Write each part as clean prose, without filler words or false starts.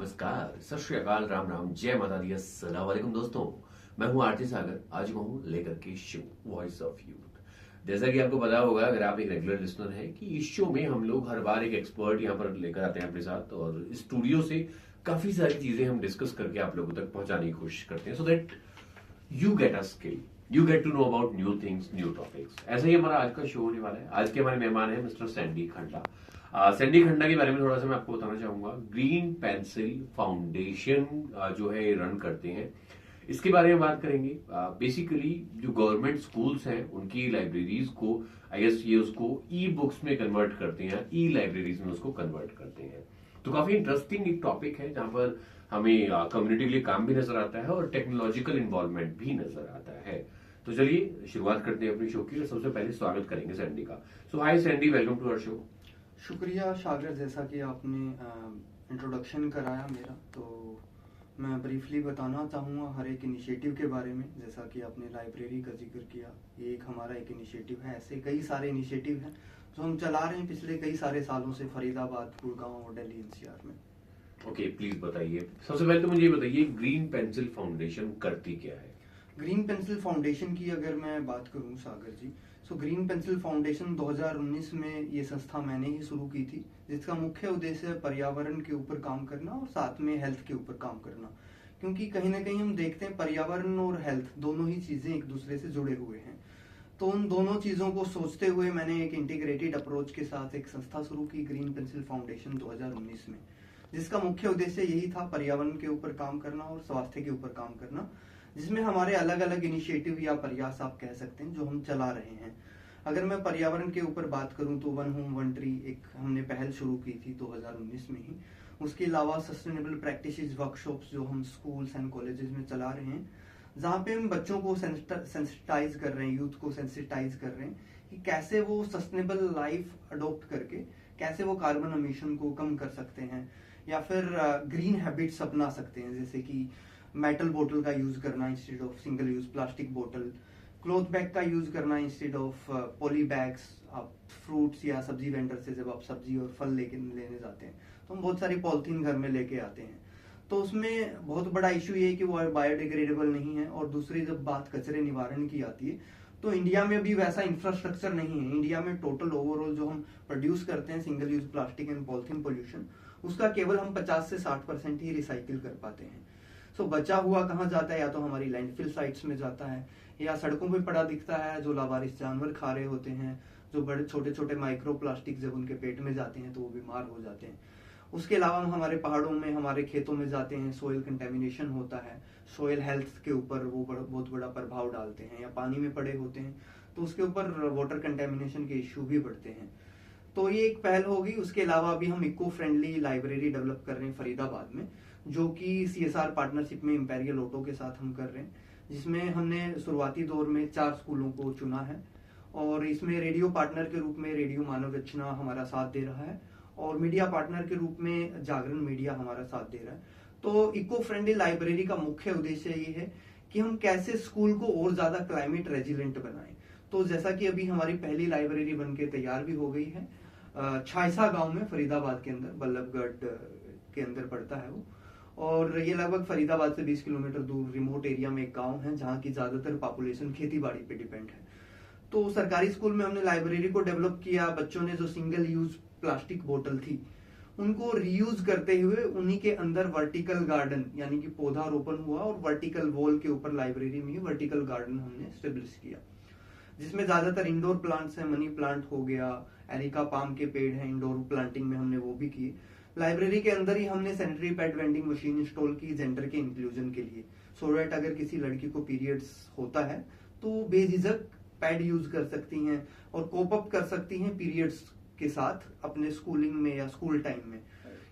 नमस्कार, सत श्री अकाल, राम राम, जय माता दी, अस्सलाम वालेकुम दोस्तों। मैं हूं आरती सागर। आज मैं हूं लेकर के शो वॉइस ऑफ यूथ। जैसा कि आपको पता होगा, अगर आप एक रेगुलर लिसनर हैं, कि इस शो में हम लोग हर बार एक एक्सपर्ट यहाँ पर लेकर आते हैं अपने साथ, और स्टूडियो से काफी सारी चीजें हम डिस्कस करके आप लोगों तक पहुंचाने की कोशिश करते हैं, so that you get a skill, you get to know about new things, new topics. ऐसा ही हमारा आज का शो होने वाला है। आज के हमारे मेहमान हैं मिस्टर सैंडी खंडा। सैंडी खन्ना के बारे में थोड़ा सा मैं आपको बताना चाहूंगा। ग्रीन पेंसिल फाउंडेशन जो है रन करते हैं, इसके बारे में बात करेंगे। बेसिकली जो गवर्नमेंट स्कूल्स हैं उनकी लाइब्रेरीज को आई गेस ये उसको ई बुक्स में कन्वर्ट करते हैं, ई लाइब्रेरीज में उसको कन्वर्ट करते हैं। तो काफी इंटरेस्टिंग एक टॉपिक है जहां पर हमें कम्युनिटी के लिए काम भी नजर आता है और टेक्नोलॉजिकल इन्वॉल्वमेंट भी नजर आता है। तो चलिए शुरुआत करते हैं अपनी शो की, और सबसे पहले स्वागत करेंगे सैंडी का। So hi Sandy, welcome to our show. शुक्रिया सागर, जैसा कि आपने इंट्रोडक्शन कराया मेरा, तो मैं ब्रीफली बताना चाहूँगा हर एक इनिशिएटिव के बारे में। जैसा कि आपने लाइब्रेरी का जिक्र किया, ये एक हमारा एक इनिशिएटिव है। ऐसे कई सारे इनिशिएटिव हैं जो हम चला रहे हैं पिछले कई सारे सालों से फरीदाबाद, गुड़गांव और दिल्ली एनसीआर में। ओके, प्लीज बताइए। सबसे पहले तो मुझे ये बताइए, ग्रीन पेंसिल फाउंडेशन करती क्या है? ग्रीन पेंसिल फाउंडेशन की अगर मैं बात करूं सागर जी, सो ग्रीन पेंसिल फाउंडेशन 2019 में ये संस्था मैंने ही शुरू की थी, जिसका मुख्य उद्देश्य पर्यावरण के ऊपर काम करना और साथ में हेल्थ के ऊपर काम करना। क्योंकि कहीं ना कहीं हम देखते हैं पर्यावरण और हेल्थ दोनों ही चीजें एक दूसरे से जुड़े हुए हैं। तो उन दोनों चीजों को सोचते हुए मैंने एक इंटीग्रेटेड अप्रोच के साथ एक संस्था शुरू की, ग्रीन पेंसिल फाउंडेशन 2019 में, जिसका मुख्य उद्देश्य यही था पर्यावरण के ऊपर काम करना और स्वास्थ्य के ऊपर काम करना, जिसमें हमारे अलग अलग इनिशिएटिव या प्रयास आप कह सकते हैं जो हम चला रहे हैं। अगर मैं पर्यावरण के ऊपर बात करूं तो वन होम वन ट्री एक हमने पहल शुरू की थी 2019 में ही। उसके अलावा सस्टेनेबल प्रैक्टिसेस वर्कशॉप्स जो हम स्कूल्स एंड कॉलेजेस में चला रहे हैं, जहाँ पे हम बच्चों को सेंसिटाइज कर रहे हैं, यूथ को सेंसिटाइज कर रहे हैं कि कैसे वो सस्टेनेबल लाइफ अडॉप्ट करके कैसे वो कार्बन एमिशन को कम कर सकते हैं, या फिर ग्रीन हैबिट्स अपना सकते हैं, जैसे कि मेटल बोतल का यूज करना instead of single use plastic बोतल, क्लॉथ बैग का यूज करना इंस्टेड ऑफ पॉली बैग्स। आप फ्रूट्स या सब्जी वेंडर से जब आप सब्जी और फल लेने जाते हैं तो हम बहुत सारी पॉलिथीन घर में लेके आते हैं, तो उसमें बहुत बड़ा इशू ये है कि वो बायोडिग्रेडेबल नहीं है। और दूसरी जब बात कचरे निवारण की आती है, तो इंडिया में भी वैसा इंफ्रास्ट्रक्चर नहीं है। इंडिया में टोटल ओवरऑल जो हम प्रोड्यूस करते हैं single use plastic and polythene pollution, उसका केवल हम 50 से 60% ही रिसाइकिल कर पाते हैं। सो बचा हुआ कहाँ जाता है? या तो हमारी लैंडफिल साइट्स में जाता है, या सड़कों पे पड़ा दिखता है, जो लावारिस जानवर खा रहे होते हैं, जो बड़े छोटे छोटे माइक्रो प्लास्टिक जब उनके पेट में जाते हैं तो वो बीमार हो जाते हैं। उसके अलावा हम हमारे पहाड़ों में, हमारे खेतों में जाते हैं, सोयल कंटेमिनेशन होता है, सोयल हेल्थ के ऊपर वो बहुत बड़ा प्रभाव डालते हैं। या पानी में पड़े होते हैं तो उसके ऊपर वाटर कंटेमिनेशन के इश्यू भी बढ़ते हैं। तो ये एक पहल होगी। उसके अलावा अभी हम इको फ्रेंडली लाइब्रेरी डेवलप कर रहे हैं फरीदाबाद में, जो कि सीएसआर पार्टनरशिप में इंपेरियल ऑटो के साथ हम कर रहे हैं, जिसमें हमने शुरुआती दौर में 4 स्कूलों को चुना है। और इसमें रेडियो पार्टनर के रूप में रेडियो मानव रचना हमारा साथ दे रहा है, और मीडिया पार्टनर के रूप में जागरण मीडिया हमारा साथ दे रहा है। तो इको फ्रेंडली लाइब्रेरी का मुख्य उद्देश्य ये है कि हम कैसे स्कूल को और ज्यादा क्लाइमेट रेजिलेंट बनाएं। तो जैसा कि अभी हमारी पहली लाइब्रेरी बनके तैयार भी हो गई है, छायसा गांव में, फरीदाबाद के अंदर, बल्लभगढ़ के अंदर पड़ता है वो। और ये लगभग फरीदाबाद से 20 किलोमीटर दूर रिमोट एरिया में एक गांव है, जहाँ की ज्यादातर पॉपुलेशन खेती बाड़ी पे डिपेंड है। तो सरकारी स्कूल में हमने लाइब्रेरी को डेवलप किया। बच्चों ने जो सिंगल यूज प्लास्टिक बोतल थी उनको रीयूज करते हुए उन्हीं के अंदर वर्टिकल गार्डन यानी कि पौधा रोपण हुआ, और वर्टिकल वॉल के ऊपर लाइब्रेरी में वर्टिकल गार्डन हमने स्टेब्लिश किया, जिसमें ज्यादातर इंडोर प्लांट्स हैं। मनी प्लांट हो गया, एरिका पाम के पेड़ हैं, इंडोर प्लांटिंग में हमने वो भी किए। लाइब्रेरी के अंदर ही हमने sanitary pad vending machine install की जेंडर के इंक्लूजन के लिए, सो दैट अगर किसी लड़की को पीरियड्स होता है तो बेझिझक पैड यूज कर सकती हैं और कोप अप कर सकती हैं पीरियड्स के साथ अपने स्कूलिंग में या स्कूल टाइम में।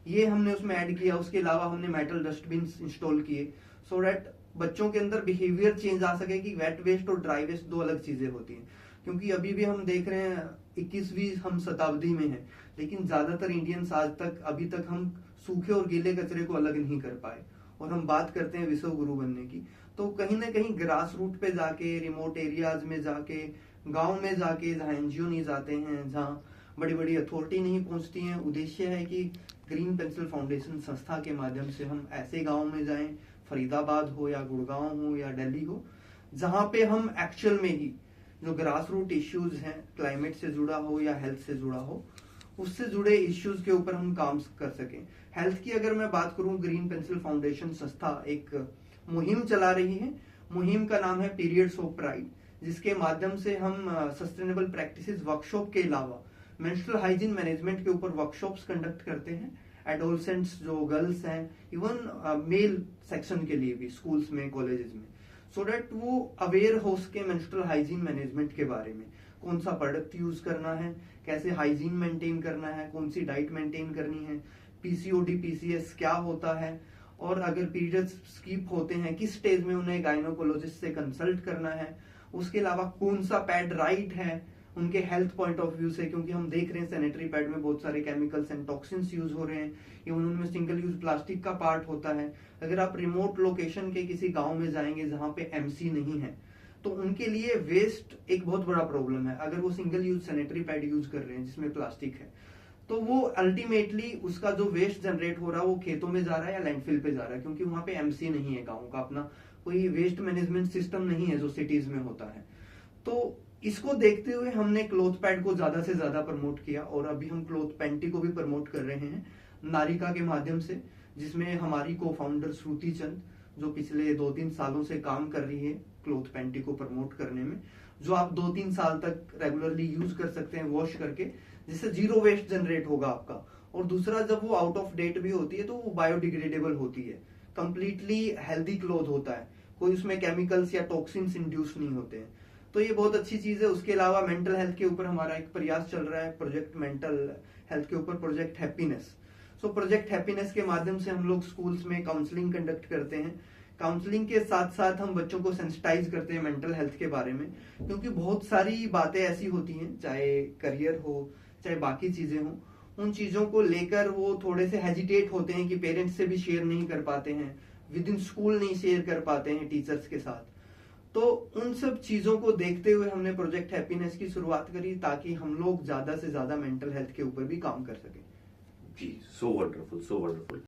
ये हमने उसमें ऐड किया। उसके अलावा हमने मेटल डस्टबिन इंस्टॉल किए, सो दैट बच्चों के अंदर बिहेवियर चेंज आ सके कि वेट वेस्ट और ड्राई वेस्ट दो अलग चीजें होती हैं। क्योंकि अभी भी हम देख रहे हैं 21वीं हम शताब्दी में है, लेकिन ज्यादातर इंडियंस आज तक अभी तक हम सूखे और गीले कचरे को अलग नहीं कर पाए, और हम बात करते हैं विश्व गुरु बनने की। तो कहीं ना कहीं ग्रास रूट पे जाके, रिमोट एरियाज में जाके, गांव में जाके, जहाँ एनजीओ नहीं जाते हैं, जहाँ बड़ी बड़ी अथॉरिटी नहीं पहुंचती हैं। उद्देश्य है कि ग्रीन पेंसिल फाउंडेशन संस्था के माध्यम से हम ऐसे गांव में जाएं, फरीदाबाद हो या गुड़गांव हो या दिल्ली हो, जहां पे हम एक्चुअल में ही जो ग्रास रूट इश्यूज हैं, क्लाइमेट से जुड़ा हो या हेल्थ से जुड़ा हो, उससे जुड़े इश्यूज के ऊपर हम काम कर सकें। हेल्थ की अगर मैं बात करूं, ग्रीन पेंसिल फाउंडेशन संस्था एक मुहिम चला रही है। मुहिम का नाम है पीरियड्स ऑफ प्राइड, जिसके माध्यम से हम सस्टेनेबल प्रैक्टिसेस वर्कशॉप के अलावा मेंस्ट्रुअल हाइजीन मैनेजमेंट के ऊपर वर्कशॉप्स कंडक्ट करते हैं। एडोलसेंट्स जो गर्ल्स हैं, इवन मेल सेक्शन के लिए भी स्कूल्स में, कॉलेजेस में, सो दैट वो अवेयर हो सके मेंस्ट्रुअल हाइजीन मैनेजमेंट के बारे में। कौन सा प्रोडक्ट यूज करना है, कैसे हाइजीन मेंटेन करना है, कौन सी डाइट मेंटेन करनी है, पीसीओडी पीसीएस क्या होता है, और अगर पीरियड्स स्किप होते हैं किस स्टेज में उन्हें गायनोकोलॉजिस्ट से कंसल्ट करना है। उसके अलावा कौन सा पैड राइट है उनके हेल्थ पॉइंट ऑफ व्यू से, क्योंकि हम देख रहे हैं सैनिटरी पैड में बहुत सारे केमिकल्स एंड टॉक्सिन्स यूज हो रहे हैं, इवन उनमें सिंगल यूज प्लास्टिक का पार्ट होता है। अगर आप रिमोट लोकेशन के किसी गांव में जाएंगे जहां पे एमसी नहीं है, तो उनके लिए वेस्ट एक बहुत बड़ा प्रॉब्लम है। अगर वो single use sanitary pad use कर रहे हैं जिसमें प्लास्टिक है, तो वो अल्टीमेटली उसका जो वेस्ट जनरेट हो रहा है वो खेतों में जा रहा है या लैंडफिल पे जा रहा है, क्योंकि वहां पे एमसी नहीं है, गाँव का अपना कोई वेस्ट मैनेजमेंट सिस्टम नहीं है जो सिटीज में होता है। तो इसको देखते हुए हमने क्लॉथ पैड को ज्यादा से ज्यादा प्रमोट किया, और अभी हम क्लॉथ पैंटी को भी प्रमोट कर रहे हैं नारिका के माध्यम से, जिसमें हमारी को फाउंडर श्रुति चंद, जो पिछले 2-3 सालों से काम कर रही है क्लॉथ पैंटी को प्रमोट करने में, जो आप 2-3 साल तक रेगुलरली यूज कर सकते हैं वॉश करके, जिससे जीरो वेस्ट जनरेट होगा आपका। और दूसरा, जब वो आउट ऑफ डेट भी होती है तो वो बायोडिग्रेडेबल होती है, कंप्लीटली हेल्दी क्लॉथ होता है, कोई उसमें केमिकल्स या टॉक्सिन्स इंड्यूस नहीं होते हैं। तो ये बहुत अच्छी चीज है। उसके अलावा मेंटल हेल्थ के ऊपर हमारा एक प्रयास चल रहा है, प्रोजेक्ट मेंटल हेल्थ के ऊपर, project happiness. So project happiness के माध्यम से हम लोग स्कूल्स में काउंसलिंग कंडक्ट करते हैं। काउंसलिंग के साथ साथ हम बच्चों को सेंसिटाइज करते हैं मेंटल हेल्थ के बारे में, क्योंकि बहुत सारी बातें ऐसी होती हैं, चाहे करियर हो चाहे बाकी चीजें हों, उन चीजों को लेकर वो थोड़े से हेजिटेट होते हैं कि पेरेंट्स से भी शेयर नहीं कर पाते हैं, विद इन स्कूल नहीं शेयर कर पाते हैं टीचर्स के साथ। तो उन सब चीजों को देखते हुए हमने प्रोजेक्ट हैप्पीनेस की शुरुआत करी, ताकि हम लोग ज्यादा से ज्यादा मेंटल हेल्थ के ऊपर भी काम कर सकें। जी, सो वंडरफुल, सो वंडरफुल।